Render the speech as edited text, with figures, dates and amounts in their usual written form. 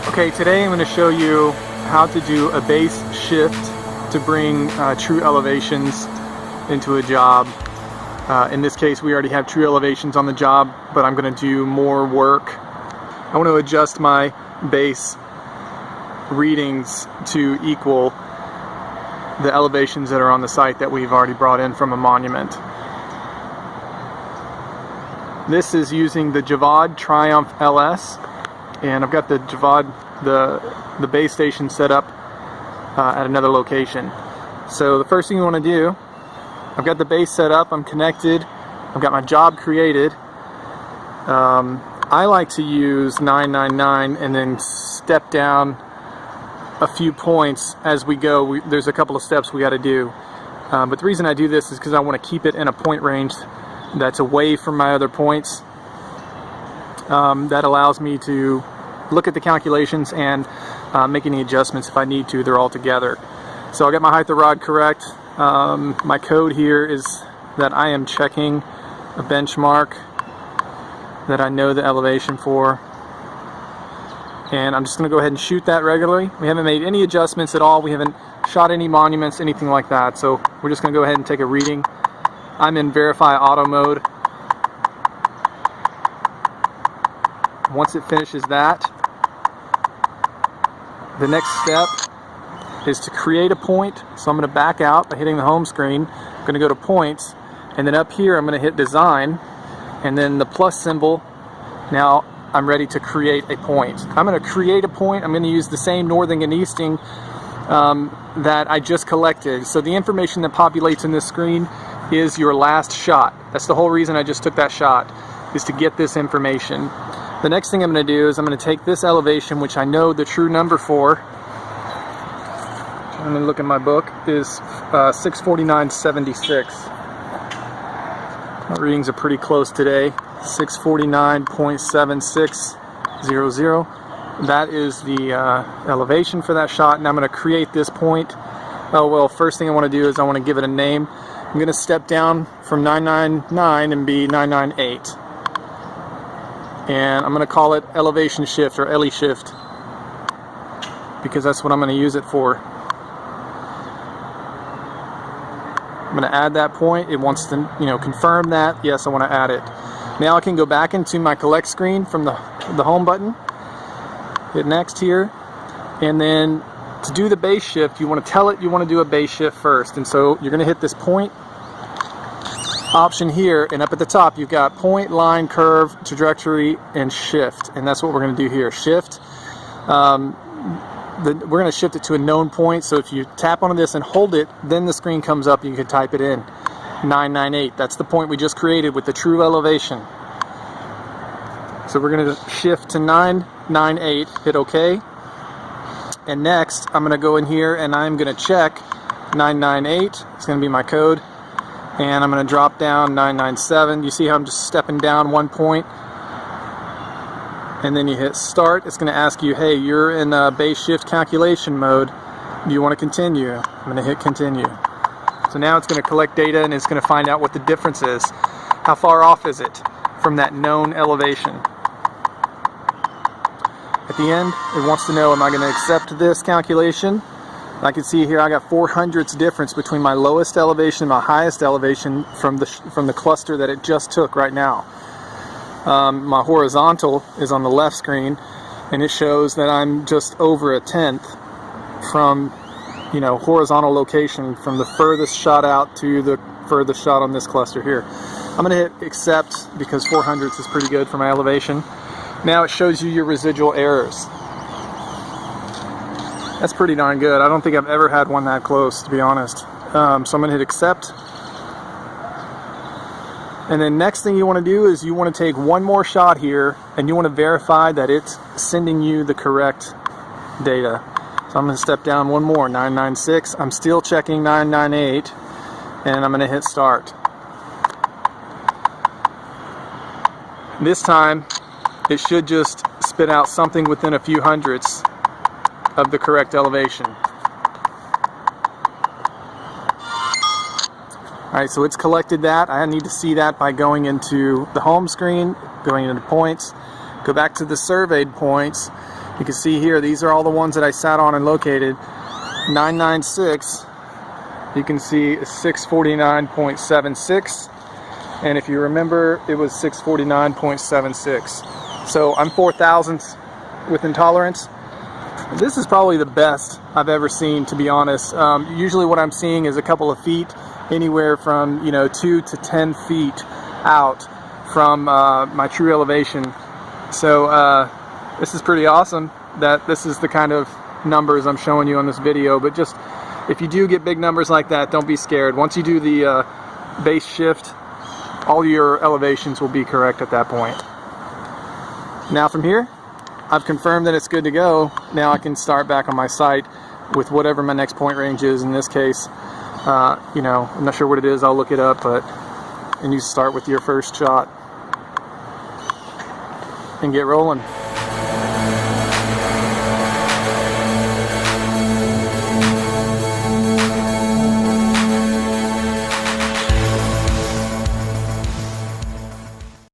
Okay, today I'm going to show you how to do a base shift to bring true elevations into a job. In this case, we already have true elevations on the job, but I'm going to do more work. I want to adjust my base readings to equal the elevations that are on the site that we've already brought in from a monument. This is using the Javad Triumph LS, and I've got the Javad, the base station set up at another location. So the first thing you want to do, I've got the base set up, I'm connected, I've got my job created. I like to use 999 and then step down a few points as we go. There's a couple of steps we got to do, but the reason I do this is because I want to keep it in a point range that's away from my other points. That allows me to look at the calculations and make any adjustments if I need to. They're all together. So I got my height of rod correct. My code here is that I am checking a benchmark that I know the elevation for, and I'm just going to go ahead and shoot that regularly. We haven't made any adjustments at all. We haven't shot any monuments, anything like that. So we're just going to go ahead and take a reading. I'm in verify auto mode. Once it finishes that, the next step is to create a point. So I'm going to back out by hitting the home screen. I'm going to go to points, and then up here I'm going to hit design, and then the plus symbol. Now I'm ready to create a point. I'm going to create a point. I'm going to use the same northing and easting that I just collected. So the information that populates in this screen is your last shot. That's the whole reason I just took that shot, is to get this information. The next thing I'm going to do is I'm going to take this elevation, which I know the true number for. I'm going to look in my book, is 649.76. My readings are pretty close today. 649.7600. That is the elevation for that shot, and I'm going to create this point. Oh well, first thing I want to do is I want to give it a name. I'm going to step down from 999 and be 998. And I'm going to call it elevation shift, or ele shift, because that's what I'm going to use it for. I'm going to add that point. It wants to, confirm that. Yes, I want to add it. Now I can go back into my collect screen from the home button. Hit next here, and then to do the base shift, you want to tell it you want to do a base shift first. And so you're going to hit this point option here, and up at the top you've got point, line, curve, trajectory, and shift, and that's what we're going to do here. Shift. We're going to shift it to a known point, so if you tap on this and hold it, then the screen comes up and you can type it in. 998. That's the point we just created with the true elevation. So we're going to shift to 998, hit OK, and next I'm going to go in here and I'm going to check 998. It's going to be my code, and I'm going to drop down 997. You see how I'm just stepping down one point, and then you hit start. It's going to ask you, hey, you're in base shift calculation mode. Do you want to continue? I'm going to hit continue. So now it's going to collect data, and it's going to find out what the difference is. How far off is it from that known elevation? At the end, it wants to know, am I going to accept this calculation? I can see here I got 0.04 difference between my lowest elevation and my highest elevation from the cluster that it just took right now. My horizontal is on the left screen, and it shows that I'm just over 1/10 from horizontal location from the furthest shot out to the furthest shot on this cluster here. I'm going to hit accept because 0.04 is pretty good for my elevation. Now it shows you your residual errors. That's pretty darn good. I don't think I've ever had one that close, to be honest. So I'm going to hit accept. And then next thing you want to do is you want to take one more shot here, and you want to verify that it's sending you the correct data. So I'm going to step down one more, 996. I'm still checking 998, and I'm going to hit start. This time it should just spit out something within a few hundredths of the correct elevation. Alright, so it's collected that. I need to see that by going into the home screen, going into points, go back to the surveyed points. You can see here, these are all the ones that I sat on and located. 996, you can see 649.76, and if you remember, it was 649.76. So I'm 4,000ths with intolerance. This is probably the best I've ever seen, to be honest. Usually what I'm seeing is a couple of feet, anywhere from 2 to 10 feet out from my true elevation. So this is pretty awesome that this is the kind of numbers I'm showing you on this video. But just, if you do get big numbers like that, don't be scared. Once you do the base shift, all your elevations will be correct at that point. Now from here, I've confirmed that it's good to go. Now I can start back on my site with whatever my next point range is. In this case, I'm not sure what it is, I'll look it up, and you start with your first shot and get rolling.